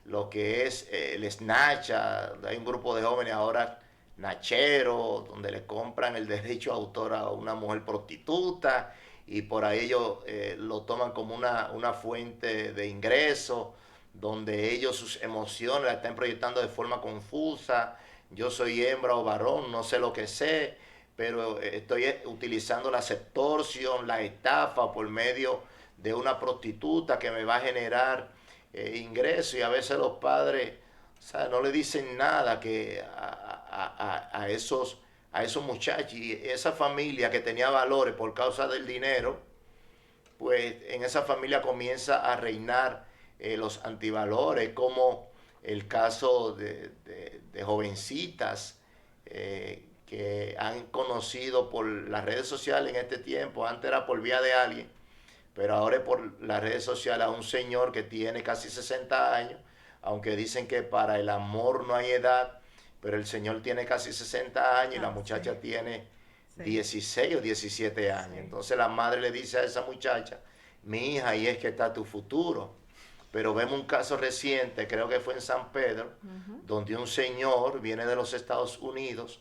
lo que es el snatcha. Hay un grupo de jóvenes ahora nacheros, donde le compran el derecho de autor a una mujer prostituta y por ahí ellos lo toman como una fuente de ingreso, donde ellos sus emociones las están proyectando de forma confusa. Yo soy hembra o varón, no sé lo que sé, pero estoy utilizando la extorsión, la estafa por medio de una prostituta que me va a generar ingresos. Y a veces los padres, o sea, no le dicen nada que a esos muchachos. Y esa familia que tenía valores por causa del dinero, pues en esa familia comienza a reinar los antivalores, como el caso de jovencitas que han conocido por las redes sociales en este tiempo. Antes era por vía de alguien, pero ahora es por las redes sociales, a un señor que tiene casi 60 años, aunque dicen que para el amor no hay edad, pero el señor tiene casi 60 años y la muchacha tiene 16 o 17 años. Entonces la madre le dice a esa muchacha, mi hija, ahí es que está tu futuro. Pero vemos un caso reciente, creo que fue en San Pedro, donde un señor viene de los Estados Unidos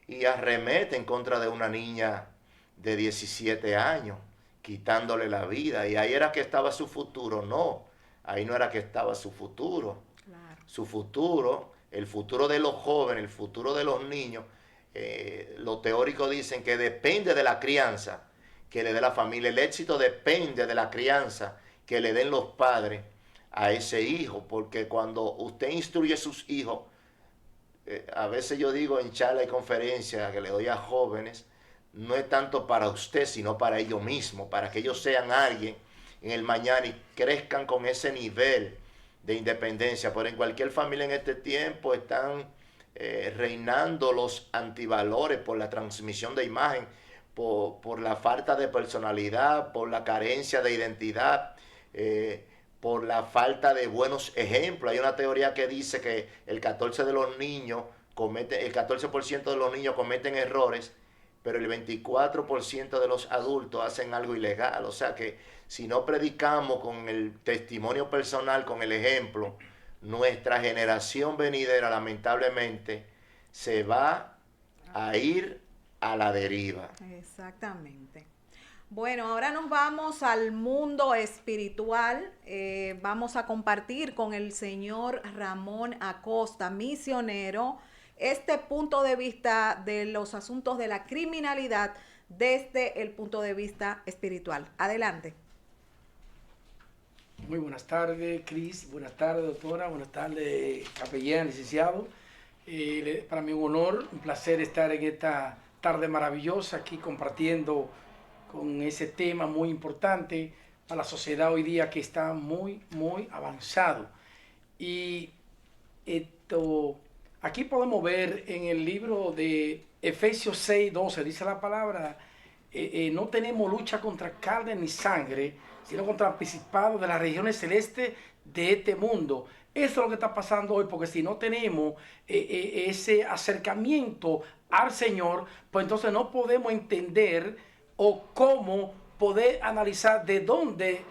y arremete en contra de una niña de 17 años, quitándole la vida. Y ahí era que estaba su futuro. No, ahí no era que estaba su futuro. Claro. Su futuro, el futuro de los jóvenes, el futuro de los niños, los teóricos dicen que depende de la crianza que le dé la familia. El éxito depende de la crianza que le den los padres a ese hijo, porque cuando usted instruye a sus hijos, a veces yo digo en charlas y conferencias que le doy a jóvenes, no es tanto para usted, sino para ellos mismos, para que ellos sean alguien en el mañana y crezcan con ese nivel de independencia. Pero en cualquier familia en este tiempo están reinando los antivalores por la transmisión de imagen, por la falta de personalidad, por la carencia de identidad, por la falta de buenos ejemplos. Hay una teoría que dice que el 14% de los niños cometen errores, pero el 24% de los adultos hacen algo ilegal. O sea que si no predicamos con el testimonio personal, con el ejemplo, nuestra generación venidera lamentablemente se va a ir a la deriva. Exactamente. Bueno, ahora nos vamos al mundo espiritual. Vamos a compartir con el señor Ramón Acosta, misionero, este punto de vista de los asuntos de la criminalidad desde el punto de vista espiritual. Adelante. Muy buenas tardes, Cris. Buenas tardes, doctora. Buenas tardes, capellán, licenciado. Para mí un honor, un placer estar en esta tarde maravillosa aquí compartiendo con ese tema muy importante para la sociedad hoy día, que está muy, muy avanzado. Y aquí podemos ver en el libro de Efesios 6:12, dice la palabra, no tenemos lucha contra carne ni sangre, sino contra principados de las regiones celestes de este mundo. Eso es lo que está pasando hoy, porque si no tenemos ese acercamiento al Señor, pues entonces no podemos entender o cómo poder analizar de dónde,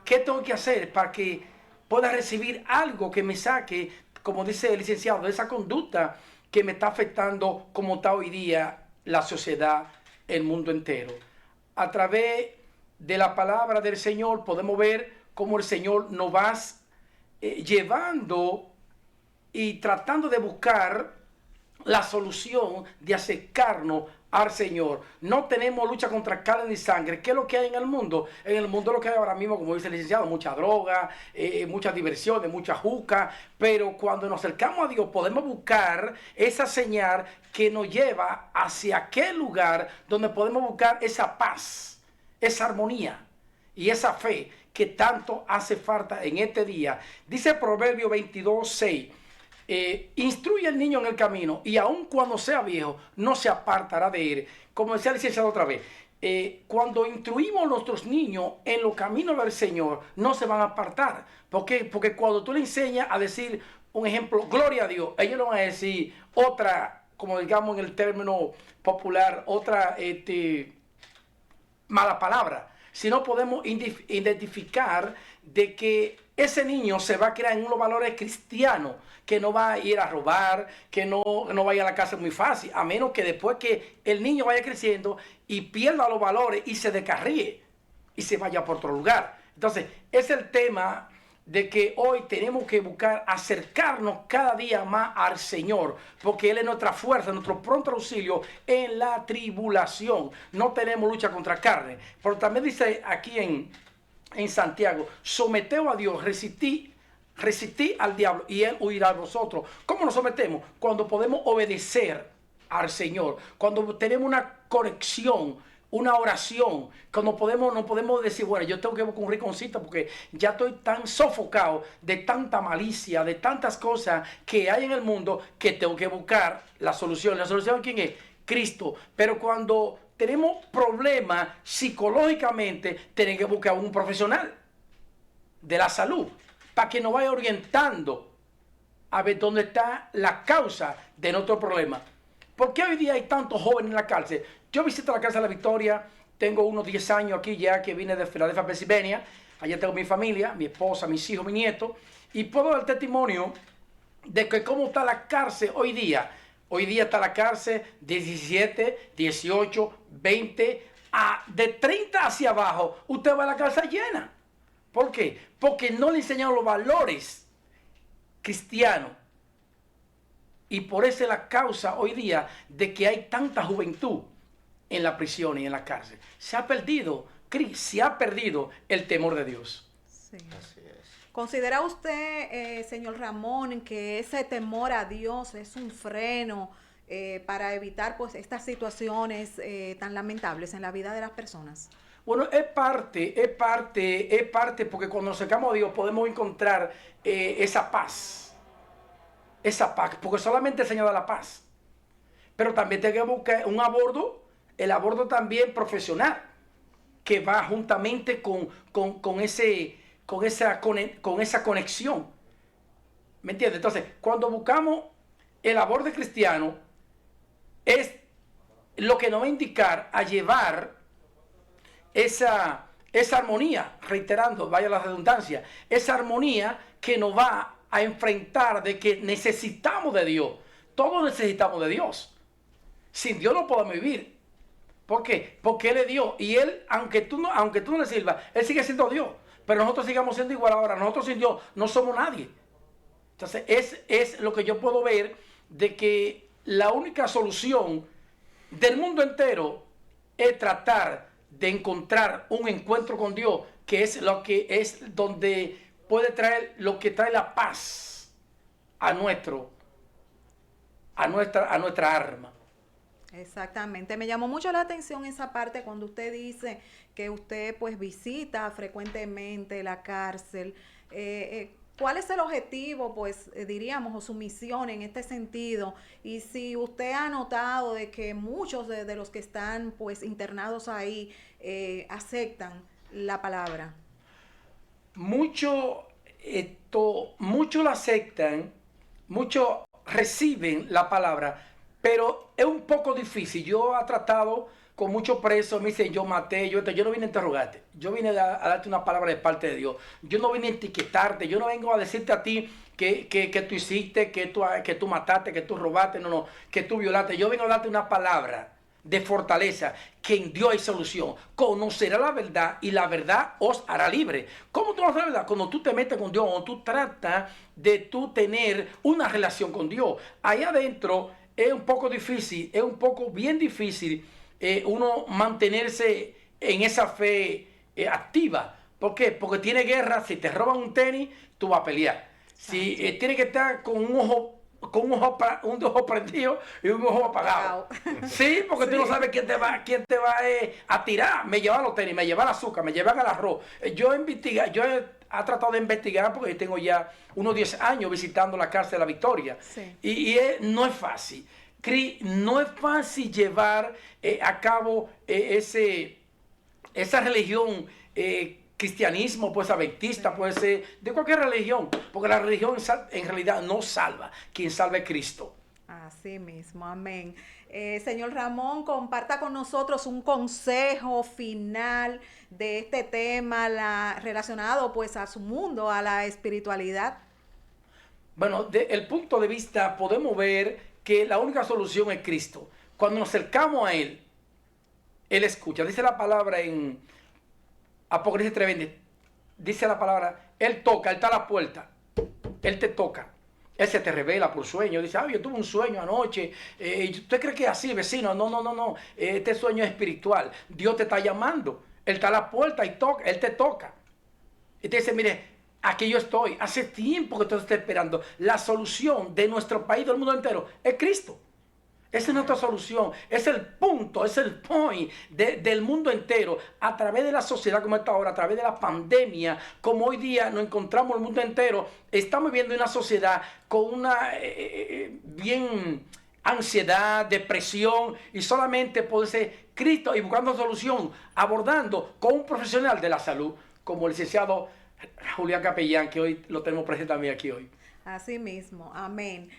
qué tengo que hacer para que pueda recibir algo que me saque, como dice el licenciado, de esa conducta que me está afectando como está hoy día la sociedad, el mundo entero. A través de la palabra del Señor podemos ver cómo el Señor nos va llevando y tratando de buscar la solución de acercarnos al Señor. No tenemos lucha contra carne ni sangre. ¿Qué es lo que hay en el mundo? En el mundo lo que hay ahora mismo, como dice el licenciado, mucha droga, muchas diversiones, mucha juca. Pero cuando nos acercamos a Dios podemos buscar esa señal que nos lleva hacia aquel lugar donde podemos buscar esa paz, esa armonía y esa fe que tanto hace falta en este día. Dice Proverbio 22:6. Instruye al niño en el camino y aun cuando sea viejo no se apartará de él. Como decía el licenciado otra vez, cuando instruimos a nuestros niños en los caminos del Señor no se van a apartar. ¿Por qué? Porque cuando tú le enseñas a decir un ejemplo, gloria a Dios, ellos no van a decir otra, como digamos en el término popular, otra mala palabra, sino podemos identificar de que ese niño se va a crear en unos valores cristianos, que no va a ir a robar, que no va a ir a la cárcel muy fácil, a menos que después que el niño vaya creciendo y pierda los valores y se descarríe y se vaya por otro lugar. Entonces, es el tema de que hoy tenemos que buscar acercarnos cada día más al Señor, porque Él es nuestra fuerza, nuestro pronto auxilio en la tribulación. No tenemos lucha contra carne, pero también dice aquí en Santiago, someteos a Dios, resistí al diablo y él huirá de vosotros. ¿Cómo nos sometemos? Cuando podemos obedecer al Señor, cuando tenemos una conexión, una oración, cuando no podemos decir, bueno, yo tengo que buscar un rinconcito porque ya estoy tan sofocado de tanta malicia, de tantas cosas que hay en el mundo, que tengo que buscar la solución. ¿La solución quién es? Cristo. Pero cuando tenemos problemas psicológicamente, tenemos que buscar un profesional de la salud para que nos vaya orientando a ver dónde está la causa de nuestro problema. ¿Por qué hoy día hay tantos jóvenes en la cárcel? Yo visito la cárcel de la Victoria, tengo unos 10 años aquí ya que vine de Filadelfia, Pensilvania. Allá tengo mi familia, mi esposa, mis hijos, mi nieto, y puedo dar testimonio de que cómo está la cárcel hoy día. Hoy día está la cárcel de 17, 18, 20, de 30 hacia abajo. Usted va a la cárcel llena. ¿Por qué? Porque no le enseñaron los valores cristianos. Y por eso es la causa hoy día de que hay tanta juventud en la prisión y en la cárcel. Se ha perdido el temor de Dios. Sí. Así es. ¿Considera usted, señor Ramón, que ese temor a Dios es un freno para evitar pues estas situaciones tan lamentables en la vida de las personas? Bueno, es parte, porque cuando nos acercamos a Dios podemos encontrar esa paz, porque solamente el Señor da la paz. Pero también tenemos que buscar un abordo, el abordo también profesional, que va juntamente con esa conexión. ¿Me entiendes? Entonces, cuando buscamos el abordo cristiano, es lo que nos va a indicar a llevar esa armonía, reiterando, vaya la redundancia, esa armonía que nos va a enfrentar de que necesitamos de Dios. Todos necesitamos de Dios. Sin Dios no podemos vivir. ¿Por qué? Porque Él es Dios. Y Él, aunque tú no le sirvas, Él sigue siendo Dios. Pero nosotros sigamos siendo igual ahora. Nosotros sin Dios no somos nadie. Entonces, es lo que yo puedo ver de que la única solución del mundo entero es tratar de encontrar un encuentro con Dios, que es lo que es donde puede traer lo que trae la paz a nuestra alma. Exactamente, me llamó mucho la atención esa parte cuando usted dice que usted pues visita frecuentemente la cárcel. ¿Cuál es el objetivo, pues, diríamos, o su misión en este sentido? Y si usted ha notado de que muchos de los que están, pues, internados ahí aceptan la palabra. Muchos lo aceptan, muchos reciben la palabra, pero es un poco difícil. Yo he tratado con muchos presos, me dicen, yo maté, yo no vine a interrogarte, yo vine a darte una palabra de parte de Dios. Yo no vine a etiquetarte, yo no vengo a decirte a ti que tú hiciste, que tú mataste, que tú robaste, no, que tú violaste. Yo vengo a darte una palabra de fortaleza, que en Dios hay solución. Conocerá la verdad y la verdad os hará libre. ¿Cómo tú conoces la verdad? Cuando tú te metes con Dios, cuando tú tratas de tú tener una relación con Dios. Ahí adentro es un poco difícil, es un poco bien difícil uno mantenerse en esa fe activa. ¿Por qué? Porque tiene guerra. Si te roban un tenis, tú vas a pelear. Si tiene que estar con un ojo prendido y un ojo apagado. Sí, porque tú no sabes quién te va a tirar. Me llevan los tenis, me llevan el azúcar, me llevan el arroz. Yo he tratado de investigar porque yo tengo ya unos 10 años visitando la cárcel de La Victoria. Sí. No es fácil. No es fácil llevar a cabo esa religión, cristianismo, puede ser adventista, puede ser de cualquier religión, porque la religión en realidad no salva. Quien salva es Cristo. Así mismo, amén. Señor Ramón, comparta con nosotros un consejo final de este tema relacionado pues a su mundo, a la espiritualidad. Bueno, desde el punto de vista podemos ver que la única solución es Cristo. Cuando nos acercamos a Él, Él escucha. Dice la palabra en Apocalipsis 3:20, dice la palabra, Él toca, Él está a la puerta, Él te toca. Él se te revela por sueño. Dice, yo tuve un sueño anoche. ¿Usted cree que es así, vecino? No. Este sueño es espiritual. Dios te está llamando. Él está a la puerta y toca. Él te toca. Y te dice, mire, aquí yo estoy. Hace tiempo que tú estás esperando. La solución de nuestro país, del mundo entero, es Cristo. Esa es nuestra solución. Es el punto, es el point del mundo entero. A través de la sociedad como está ahora, a través de la pandemia, como hoy día nos encontramos en el mundo entero, estamos viviendo una sociedad con una bien ansiedad, depresión, y solamente puede ser Cristo y buscando solución, abordando con un profesional de la salud, como el licenciado Julián Capellán, que hoy lo tenemos presente también aquí hoy. Así mismo, amén.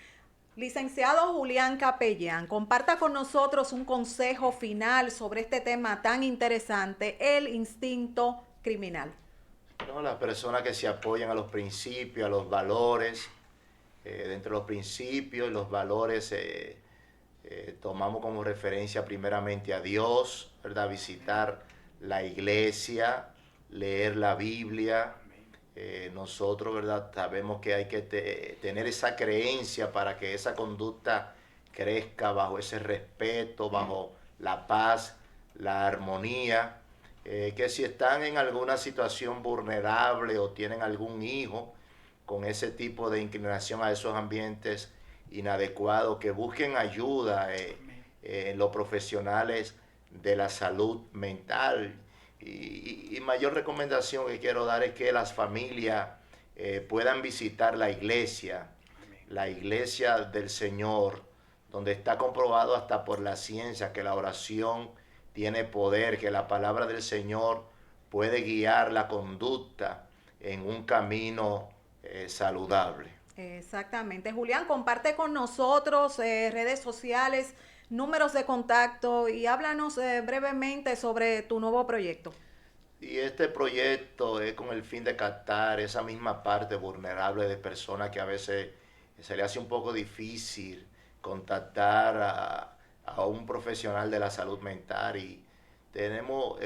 Licenciado Julián Capellán, comparta con nosotros un consejo final sobre este tema tan interesante, el instinto criminal. No, las personas que se apoyan a los principios, a los valores, dentro de los principios y los valores tomamos como referencia primeramente a Dios, ¿verdad? Visitar la iglesia, leer la Biblia. Nosotros, ¿verdad? Sabemos que hay que tener esa creencia para que esa conducta crezca bajo ese respeto, bajo la paz, la armonía. Que si están en alguna situación vulnerable o tienen algún hijo con ese tipo de inclinación a esos ambientes inadecuados, que busquen ayuda en los profesionales de la salud mental. Y mayor recomendación que quiero dar es que las familias puedan visitar la iglesia del Señor, donde está comprobado hasta por la ciencia que la oración tiene poder, que la palabra del Señor puede guiar la conducta en un camino saludable. Exactamente. Julián, comparte con nosotros redes sociales, números de contacto y háblanos brevemente sobre tu nuevo proyecto. Y este proyecto es con el fin de captar esa misma parte vulnerable de personas que a veces se le hace un poco difícil contactar a un profesional de la salud mental. Y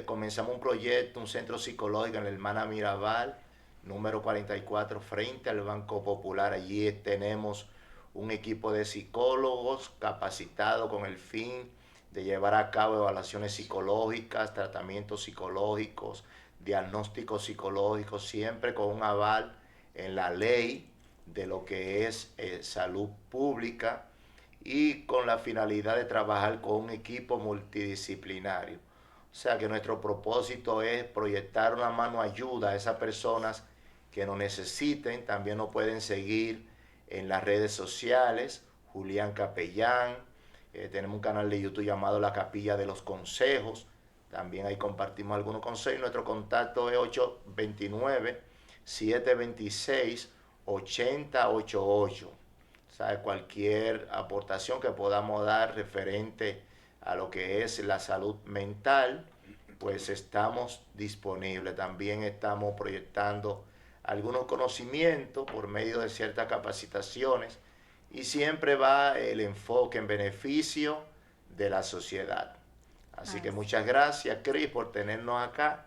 comenzamos un proyecto, un centro psicológico en la Hermana Mirabal, número 44, frente al Banco Popular. Allí tenemos un equipo de psicólogos capacitados con el fin de llevar a cabo evaluaciones psicológicas, tratamientos psicológicos, diagnósticos psicológicos, siempre con un aval en la ley de lo que es salud pública y con la finalidad de trabajar con un equipo multidisciplinario. O sea que nuestro propósito es proyectar una mano ayuda a esas personas que nos necesiten. También nos pueden seguir en las redes sociales, Julián Capellán. Tenemos un canal de YouTube llamado La Capilla de los Consejos. También ahí compartimos algunos consejos. Nuestro contacto es 829-726-8088. O sea, cualquier aportación que podamos dar referente a lo que es la salud mental, pues estamos disponibles. También estamos proyectando algunos conocimientos por medio de ciertas capacitaciones y siempre va el enfoque en beneficio de la sociedad. Así que muchas gracias, Cris, por tenernos acá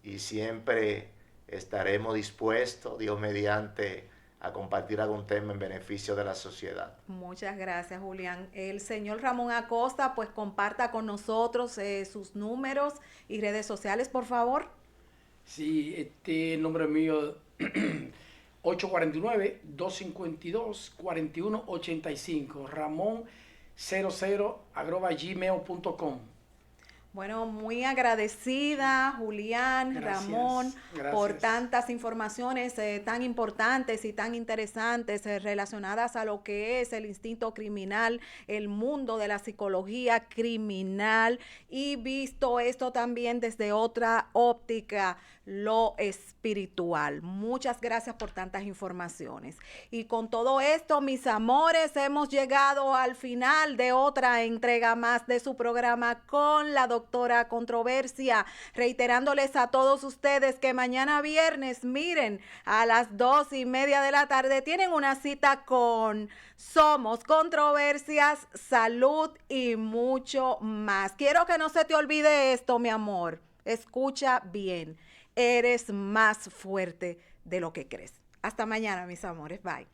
y siempre estaremos dispuestos, Dios mediante, a compartir algún tema en beneficio de la sociedad. Muchas gracias, Julián. El señor Ramón Acosta, pues comparta con nosotros sus números y redes sociales, por favor. Sí, el nombre mío 849-252-4185, ramon00@gmail.com. Bueno, muy agradecida, Julián, Gracias, Ramón, gracias. por tantas informaciones tan importantes y tan interesantes relacionadas a lo que es el instinto criminal, el mundo de la psicología criminal, y visto esto también desde otra óptica, lo espiritual. Muchas gracias por tantas informaciones. Y con todo esto, mis amores, hemos llegado al final de otra entrega más de su programa con la doctora Controversia, reiterándoles a todos ustedes que mañana viernes, miren, a las 2:30 de la tarde tienen una cita con Somos Controversias, Salud y mucho más. Quiero que no se te olvide esto, mi amor. Escucha bien. Eres más fuerte de lo que crees. Hasta mañana, mis amores. Bye.